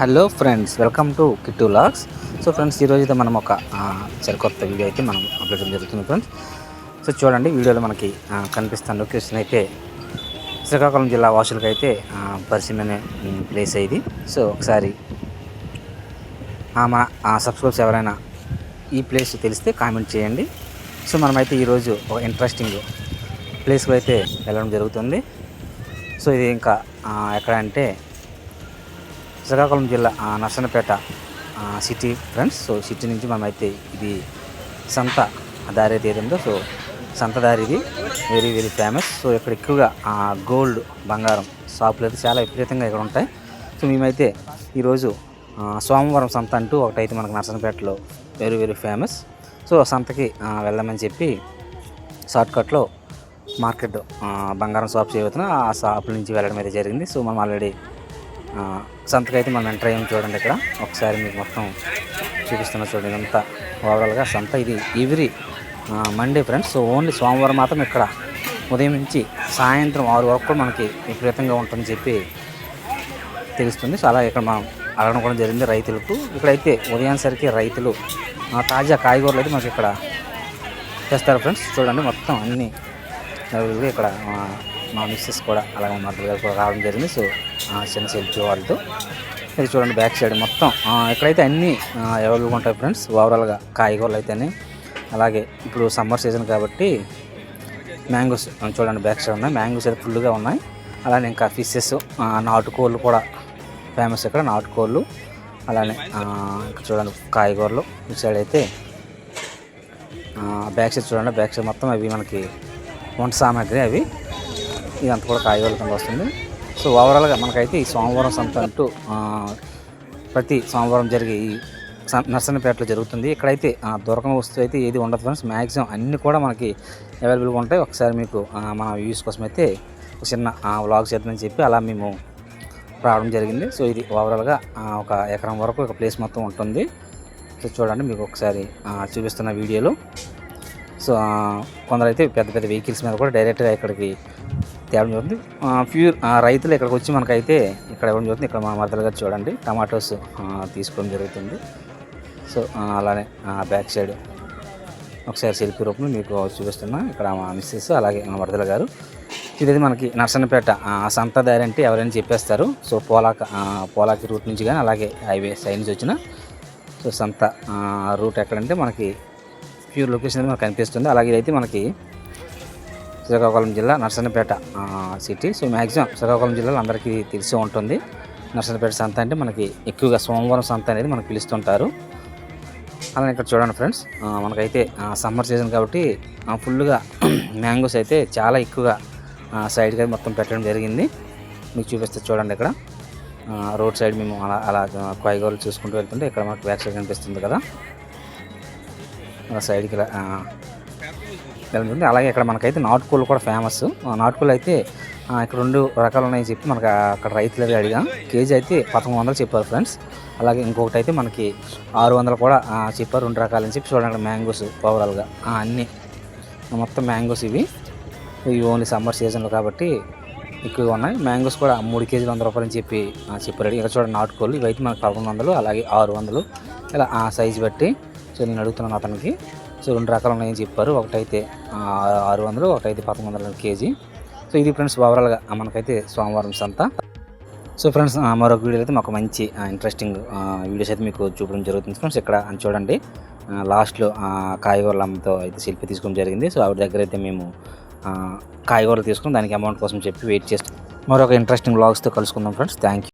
Hello friends, welcome to Kittu logs. So friends, ఈరోజు అయితే మనం ఒక సరికొత్త వీడియో అయితే మనం అప్లోడ్ చేయడం జరుగుతుంది ఫ్రెండ్స్. సో చూడండి, వీడియోలో మనకి కనిపిస్తున్న లొకేషన్ అయితే శ్రీకాకుళం జిల్లా వాసులకి అయితే పరిచయమైన ప్లేస్ ఇది. సో ఒకసారి మన సబ్స్క్రైబర్స్ ఎవరైనా ఈ ప్లేస్ తెలిస్తే కామెంట్ చేయండి. సో మనమైతే ఈరోజు ఒక ఇంట్రెస్టింగ్ ప్లేస్కి అయితే వెళ్ళడం జరుగుతుంది. సో ఇది ఇంకా ఎక్కడ అంటే శ్రీకాకుళం జిల్లా Narasannapeta city friends. So city నుంచి మనమైతే ఇది సంత దారి అయితే ఏదో, సో సంత దారి ఇది వెరీ వెరీ ఫేమస్. సో ఇక్కడ ఎక్కువగా గోల్డ్ బంగారం షాపులు అయితే చాలా విపరీతంగా ఇక్కడ ఉంటాయి. సో మేమైతే ఈరోజు సోమవారం సంత అంటూ ఒకటైతే మనకు నర్సన్నపేటలో వెరీ వెరీ ఫేమస్. సో సంతకి వెళ్దామని చెప్పి షార్ట్కట్లో మార్కెట్ బంగారం షాప్స్ ఏవైతున్నా ఆ షాపుల నుంచి వెళ్ళడం అయితే జరిగింది. సో మనం ఆల్రెడీ సంతకి అయితే మనం ఎంటర్ అయ్యాం. చూడండి, ఇక్కడ ఒకసారి మీకు మొత్తం చూపిస్తున్నా చూడండి. ఇదంతా ఓవరాల్గా సంత. ఇది every Monday friends. So only సోమవారం మాత్రం ఇక్కడ ఉదయం నుంచి సాయంత్రం 6 వరకు కూడా మనకి విపరీతంగా ఉంటుందని చెప్పి తెలుస్తుంది. సో అలా ఇక్కడ మనం అడగడం కూడా జరిగింది రైతులకు. ఇక్కడైతే ఉదయాన్సరికి రైతులు తాజా కాయగూరలు అయితే మనకి ఇక్కడ తెస్తారు ఫ్రెండ్స్. చూడండి, మొత్తం అన్నీ ఇక్కడ మా మిస్సెస్ కూడా అలాగే మద్దతు గారు కూడా రావడం జరిగింది. సో చిన్న సెల్ఫీ వాళ్ళతో ఇది చూడండి, బ్యాక్ సైడ్ మొత్తం ఎక్కడైతే అన్నీ అవైలబుల్గా ఉంటాయి ఫ్రెండ్స్. ఓవరాల్గా కాయగూరలు అయితేనే, అలాగే ఇప్పుడు సమ్మర్ సీజన్ కాబట్టి మ్యాంగోస్ చూడండి బ్యాక్ సైడ్ ఉన్నాయి. మ్యాంగోస్ అయితే ఫుల్గా ఉన్నాయి. అలానే ఇంకా ఫిషెస్, నాటుకోళ్ళు కూడా ఫేమస్ ఇక్కడ, నాటుకోళ్ళు. అలానే ఇక్కడ చూడండి కాయగూరలు. ఇటు సైడ్ అయితే బ్యాక్ సైడ్ చూడండి, బ్యాక్ సైడ్ మొత్తం అవి మనకి వంట సామాగ్రి అవి. ఇదంతా కూడా కాయగూరల కింద వస్తుంది. సో ఓవరాల్గా మనకైతే ఈ సోమవారం సంత అంటూ ప్రతి సోమవారం జరిగే ఈ నర్సన్నపేటలో జరుగుతుంది. ఇక్కడైతే దొరకని వస్తువు అయితే ఏది ఉండదు ఫ్రెండ్స్. మ్యాక్సిమం అన్నీ కూడా మనకి అవైలబుల్గా ఉంటాయి. ఒకసారి మీకు మన వ్యూస్ కోసం అయితే ఒక చిన్న వ్లాగ్ చేద్దామని చెప్పి అలా మేము రావడం జరిగింది. సో ఇది ఓవరాల్గా ఒక ఎకరం వరకు ఒక ప్లేస్ మొత్తం ఉంటుంది. సో చూడండి, మీకు ఒకసారి చూపిస్తున్న వీడియోలో. సో కొందరైతే పెద్ద పెద్ద వెహికల్స్ మీద కూడా డైరెక్ట్గా ఇక్కడికి తేవడం జరుగుతుంది. ప్యూర్ రైతులు ఇక్కడికి వచ్చి మనకైతే ఇక్కడ ఇవ్వడం జరుగుతుంది. ఇక్కడ మా మరదలు గారు చూడండి టమాటోస్ తీసుకోవడం జరుగుతుంది. సో అలానే బ్యాక్ సైడ్ ఒకసారి సెల్ఫీ రూపంలో మీకు చూపిస్తున్నా. ఇక్కడ మా మిస్సెస్ అలాగే మా మరదలు గారు. ఇది మనకి నర్సన్నపేట సంత దారి అంటే ఎవరైనా చెప్పేస్తారు. సో పోలాకి రూట్ నుంచి కానీ అలాగే హైవే సైడ్ నుంచి వచ్చిన సో సంత రూట్ ఎక్కడంటే మనకి ప్యూర్ లొకేషన్ అయితే మనకు కనిపిస్తుంది. అలాగే ఇదైతే మనకి శ్రీకాకుళం జిల్లా Narasannapeta city. So maximum Srikakulam జిల్లాలో అందరికీ తెలిసే ఉంటుంది. నర్సన్నపేట సంత అంటే మనకి ఎక్కువగా సోమవారం సంత అనేది మనకు పిలుస్తుంటారు. అలానే ఇక్కడ చూడండి ఫ్రెండ్స్, మనకైతే సమ్మర్ సీజన్ కాబట్టి ఫుల్గా మ్యాంగోస్ అయితే చాలా ఎక్కువగా సైడ్కి మొత్తం పెట్టడం జరిగింది. మీకు చూపిస్తే చూడండి, ఇక్కడ రోడ్ సైడ్ మేము అలా కాయగూరలు చూసుకుంటూ వెళ్తుంటే ఇక్కడ మనకు బ్యాక్ సైడ్ కనిపిస్తుంది కదా, సైడ్కి వెళ్తుంది. అలాగే ఇక్కడ మనకైతే నాటుకోళ్ళు కూడా ఫేమస్. నాటుకోళ్ళు అయితే ఇక్కడ 2 రకాలు ఉన్నాయని చెప్పి మనకు అక్కడ రైతులు అడిగా. కేజీ అయితే 1100 చెప్పారు ఫ్రెండ్స్. అలాగే ఇంకొకటి అయితే మనకి 600 కూడా చెప్పారు. 2 రకాలని చెప్పి చూడండి. మ్యాంగోస్ ఓవరాల్గా అన్నీ మొత్తం మ్యాంగోస్ ఇవి ఓన్లీ సమ్మర్ సీజన్లో కాబట్టి ఎక్కువగా ఉన్నాయి. మ్యాంగోస్ కూడా 3 కేజీలు 100 రూపాయలు అని చెప్పి చెప్పారు. ఇక్కడ చూడండి నాటుకోళ్ళు ఇవైతే మనకు 1100 అలాగే 600 ఇలా సైజు బట్టి. సో నేను అడుగుతున్నాను అతనికి. సో 2 రకాలు ఉన్నాయని చెప్పారు. ఒకటైతే 600, ఒకటైతే 1100 కేజీ. సో ఇది ఫ్రెండ్స్ ఓవరాల్గా మనకైతే సోమవారం సంత. సో ఫ్రెండ్స్, మరొక వీడియో అయితే మాకు మంచి ఇంట్రెస్టింగ్ వీడియోస్ అయితే మీకు చూపడం జరుగుతుంది ఫ్రెండ్స్. ఇక్కడ చూడండి లాస్ట్లో కాయగూరల అమ్మతో అయితే సెల్ఫీ తీసుకోవడం జరిగింది. సో ఆవిడ దగ్గర అయితే మేము కాయగూరలు తీసుకుని దానికి అమౌంట్ కోసం చెప్పి వెయిట్ చేస్తాం. మరొక ఇంట్రెస్టింగ్ వ్లాగ్స్తో కలుసుకుందాం ఫ్రెండ్స్. Thank you.